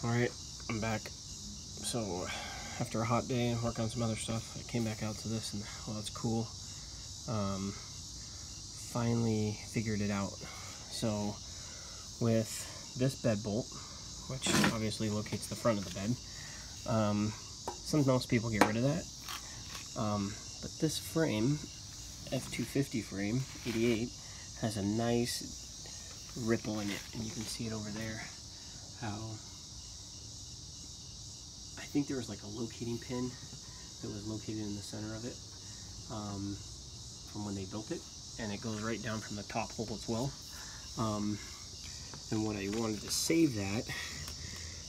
Alright, I'm back. So, after a hot day and work on some other stuff, I came back out to this and, well, it's cool. Finally figured it out. So, with this bed bolt, which obviously locates the front of the bed, most people get rid of that. But this frame, F250 frame, 88, has a nice ripple in it, and you can see it over there, how I think there was like a locating pin that was located in the center of it from when they built it, and it goes right down from the top hole as well. And what I wanted to save that,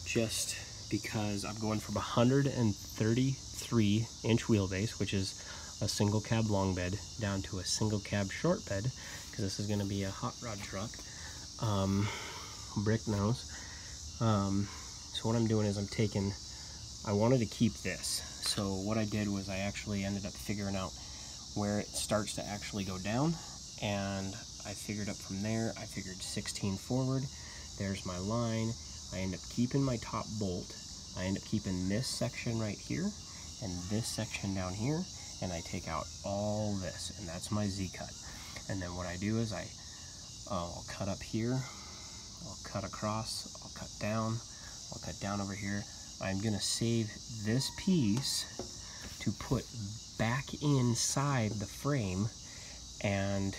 just because I'm going from 133 inch wheelbase, which is a single cab long bed, down to a single cab short bed, because this is going to be a hot rod truck, brick nose. So what I'm doing is I wanted to keep this. So what I did was I actually ended up figuring out where it starts to actually go down, and I figured up from there. I figured 16 forward, there's my line. I end up keeping my top bolt. I end up keeping this section right here and this section down here, and I take out all this, and that's my Z-cut. And then what I do is I'll cut up here, I'll cut across, I'll cut down over here. I'm gonna save this piece to put back inside the frame, and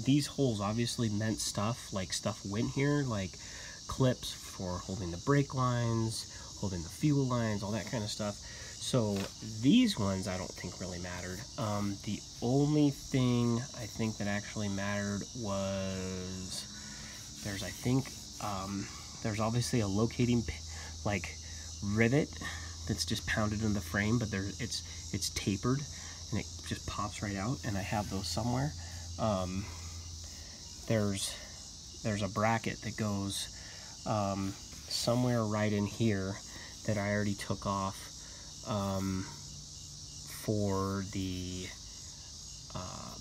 these holes obviously meant stuff, like stuff went here, like clips for holding the brake lines, holding the fuel lines, all that kind of stuff. So these ones I don't think really mattered. The only thing I think that actually mattered was there's there's obviously a locating like rivet that's just pounded in the frame, but it's tapered and it just pops right out, and I have those somewhere. There's a bracket that goes somewhere right in here that I already took off for the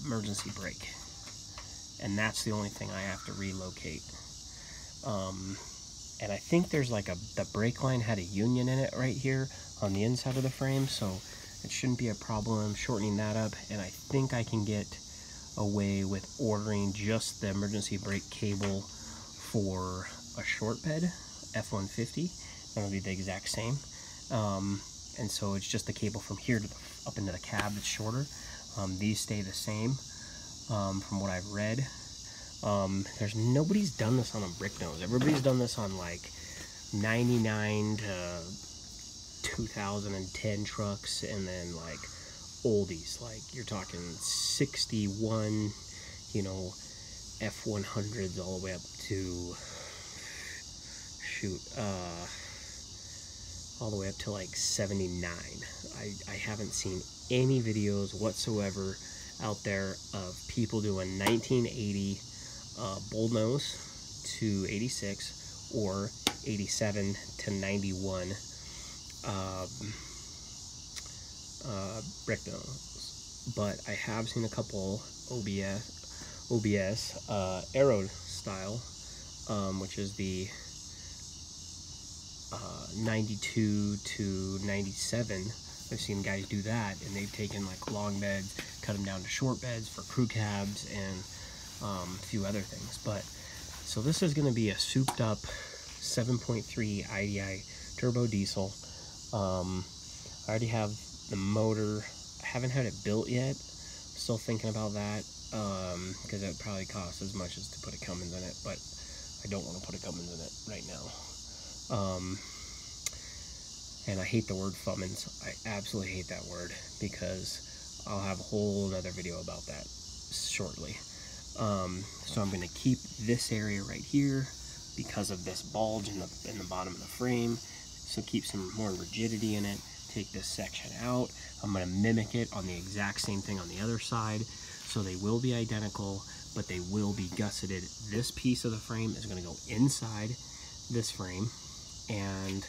emergency brake, and that's the only thing I have to relocate. And I think there's like the brake line had a union in it right here on the inside of the frame, so it shouldn't be a problem shortening that up. And I think I can get away with ordering just the emergency brake cable for a short bed, F150. That'll be the exact same. And so it's just the cable from here to up into the cab that's shorter. These stay the same from what I've read. Nobody's done this on a brick nose. Everybody's done this on like 99 to 2010 trucks, and then like oldies, like you're talking 61, you know, F100s all the way up to all the way up to like 79. I haven't seen any videos whatsoever out there of people doing 1980 bullnose to 86 or 87 to 91 brick nose. But I have seen a couple OBS Aero style, which is the 92 to 97. I've seen guys do that, and they've taken like long beds, cut them down to short beds for crew cabs and a few other things. But so this is going to be a souped up 7.3 IDI turbo diesel. I already have the motor. I haven't had it built yet. Still thinking about that, because it would probably cost as much as to put a Cummins in it, but I don't want to put a Cummins in it right now. And I hate the word Fummins. I absolutely hate that word, because I'll have a whole other video about that shortly. So I'm going to keep this area right here because of this bulge in the bottom of the frame, so keep some more rigidity in it. Take this section out. I'm going to mimic it on the exact same thing on the other side, so they will be identical, but they will be gusseted. This piece of the frame is going to go inside this frame, and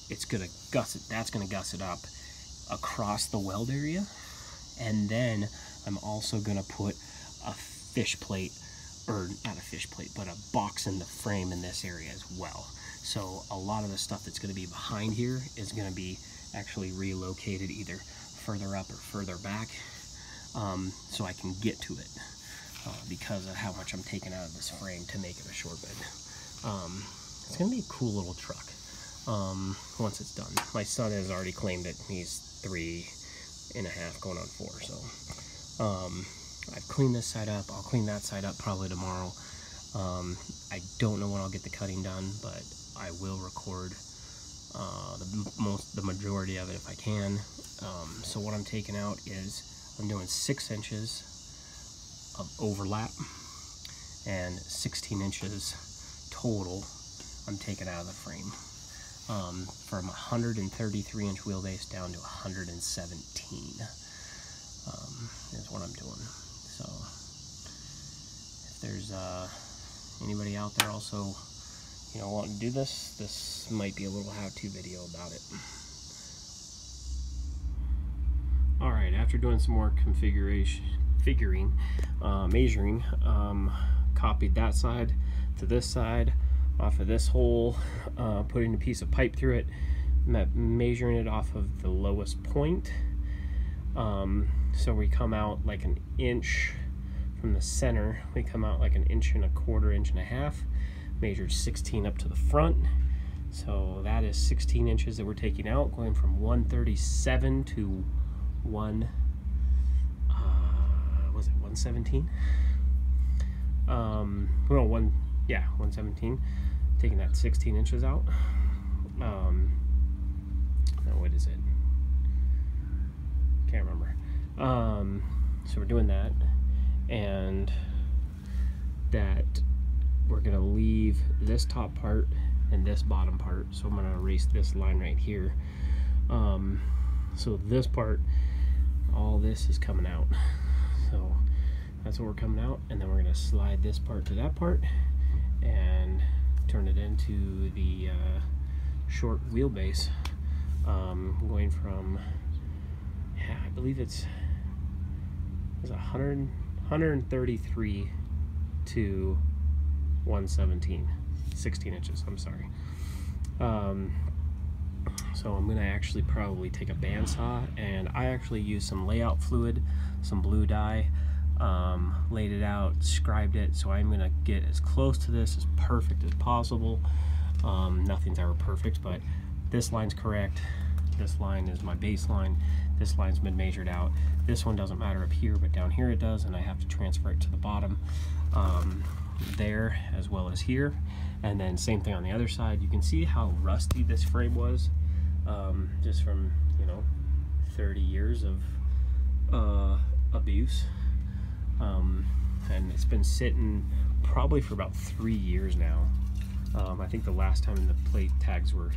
it's going to gusset. That's going to gusset up across the weld area, and then I'm also going to put a fish plate or not a fish plate, but a box in the frame in this area as well. So a lot of the stuff that's going to be behind here is going to be actually relocated either further up or further back, so I can get to it because of how much I'm taking out of this frame to make it a short bed. It's going to be a cool little truck once it's done. My son has already claimed it. He's 3.5 going on 4, so I've cleaned this side up. I'll clean that side up probably tomorrow. I don't know when I'll get the cutting done, but I will record the majority of it if I can. So what I'm taking out is I'm doing 6 inches of overlap and 16 inches total I'm taking out of the frame, from 133 inch wheelbase down to 117 is what I'm doing. So if there's anybody out there also, you know, wanting to do this, this might be a little how-to video about it. Alright, after doing some more measuring, copied that side to this side off of this hole, putting a piece of pipe through it, measuring it off of the lowest point. So we come out like an inch from the center. We come out like an 1.25 inches, 1.5 inches. Measured 16 up to the front. So that is 16 inches that we're taking out, going from 137 to 117? Well, 117. Taking that 16 inches out. Now what is it? Can't remember. So we're doing that, and that we're gonna leave this top part and this bottom part. So I'm gonna erase this line right here. So this part, all this is coming out. So that's what we're coming out, and then we're gonna slide this part to that part and turn it into the short wheelbase, going from, yeah, I believe it's 133 to 117, 16 inches, I'm sorry. So I'm gonna actually probably take a bandsaw, and I actually used some layout fluid, some blue dye, laid it out, scribed it, so I'm gonna get as close to this as perfect as possible. Nothing's ever perfect, but this line's correct. This line is my baseline. This line's been measured out. This one doesn't matter up here, but down here it does, and I have to transfer it to the bottom there as well as here. And then same thing on the other side. You can see how rusty this frame was, just from, you know, 30 years of abuse. And it's been sitting probably for about 3 years now. I think the last time the plate tags were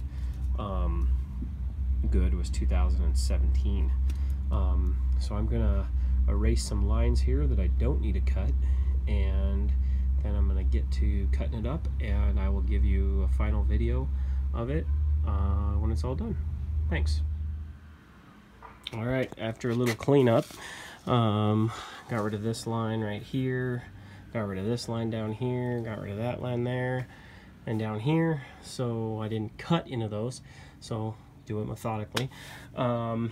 good was 2017. So I'm gonna erase some lines here that I don't need to cut, and then I'm gonna get to cutting it up, and I will give you a final video of it when it's all done. Thanks. All right, after a little cleanup, got rid of this line right here, got rid of this line down here, got rid of that line there and down here, so I didn't cut into those, so do it methodically. So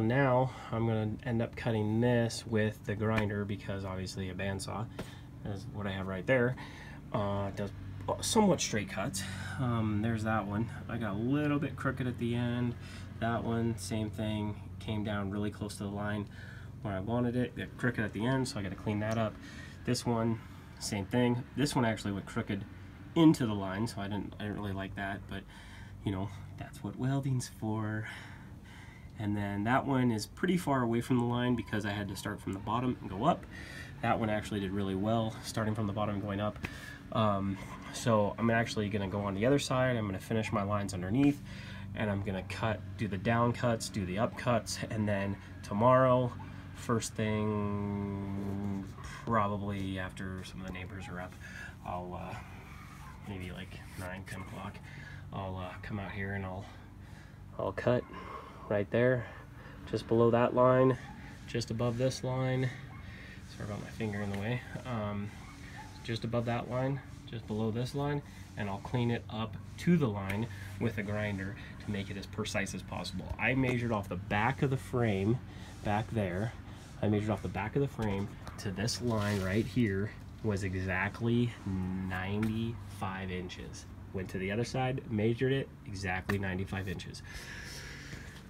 now I'm going to end up cutting this with the grinder, because obviously a bandsaw is what I have right there. Does somewhat straight cuts. There's that one. I got a little bit crooked at the end. That one, same thing, came down really close to the line when I wanted it. Got crooked at the end, so I got to clean that up. This one, same thing. This one actually went crooked into the line, so I didn't really like that, but you know, that's what welding's for. And then that one is pretty far away from the line because I had to start from the bottom and go up. That one actually did really well, starting from the bottom and going up. So I'm actually gonna go on the other side. I'm gonna finish my lines underneath, and I'm gonna do the down cuts, do the up cuts, and then tomorrow, first thing, probably after some of the neighbors are up, I'll maybe like 9, 10 o'clock, I'll come out here and I'll cut right there, just below that line, just above this line. Sorry about my finger in the way. just above that line, just below this line, and I'll clean it up to the line with a grinder to make it as precise as possible. I measured off the back of the frame back there. I measured off the back of the frame to this line right here was exactly 95 inches. Went to the other side, measured it, exactly 95 inches.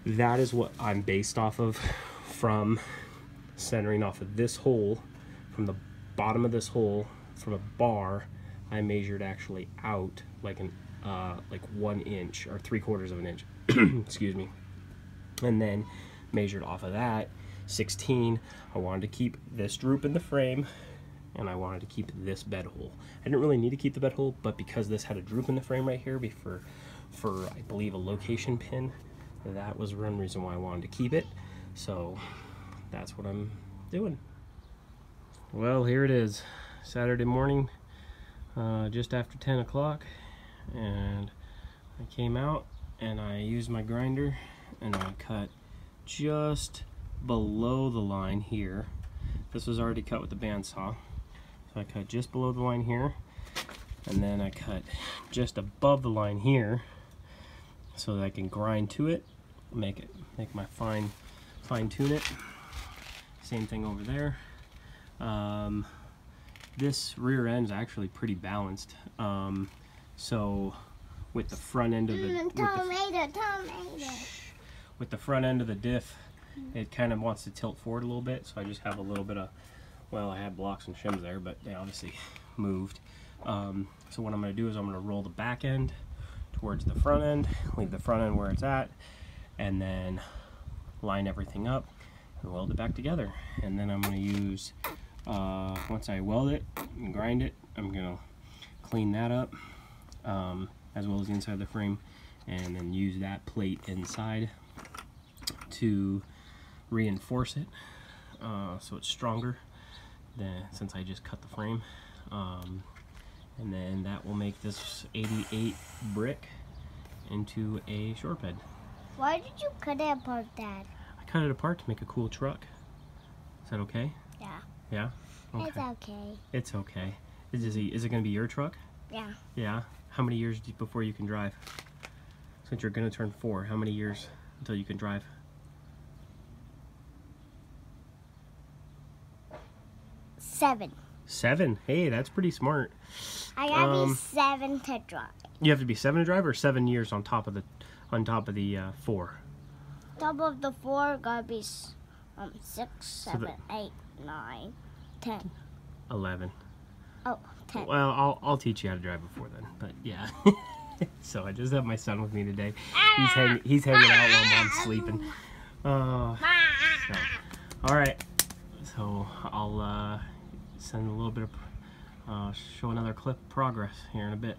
That is what I'm based off of, from centering off of this hole, from the bottom of this hole, from a bar. I measured actually out like 1 inch or 3/4 of an inch. Excuse me. And then measured off of that 16. I wanted to keep this droop in the frame, and I wanted to keep this bed hole. I didn't really need to keep the bed hole, but because this had a droop in the frame right here for I believe a location pin, that was one reason why I wanted to keep it. So that's what I'm doing. Well, here it is, Saturday morning, just after 10 o'clock, and I came out and I used my grinder and I cut just below the line here. This was already cut with the bandsaw, so I cut just below the line here, and then I cut just above the line here so that I can grind to it, make my fine tune it. Same thing over there. This rear end is actually pretty balanced. So with the front end of the with the front end of the diff, it kind of wants to tilt forward a little bit. So I just have a little bit of, well, I had blocks and shims there, but they obviously moved. So what I'm going to do is I'm going to roll the back end towards the front end, leave the front end where it's at, and then line everything up and weld it back together. And then I'm going to use, once I weld it and grind it, I'm going to clean that up, as well as the inside of the frame, and then use that plate inside to reinforce it, so it's stronger than since I just cut the frame. And then that will make this 88 brick into a short bed. Why did you cut it apart, Dad? I cut it apart to make a cool truck. Is that okay? Yeah. Yeah? Okay. It's okay. It's okay. Is it going to be your truck? Yeah. Yeah? How many years before you can drive? Since you're going to turn 4, how many years until you can drive? 7. 7? Hey, that's pretty smart. I gotta be 7 to drive. You have to be 7 to drive, or 7 years on top of the 4? Top of the 4 gotta be 6, 7, 8, 9, 10. 11. Oh, 10. Well, I'll teach you how to drive before then. But yeah. So I just have my son with me today. He's hanging out while Mom's sleeping. So, all right. So I'll send a little bit of show another clip of progress here in a bit.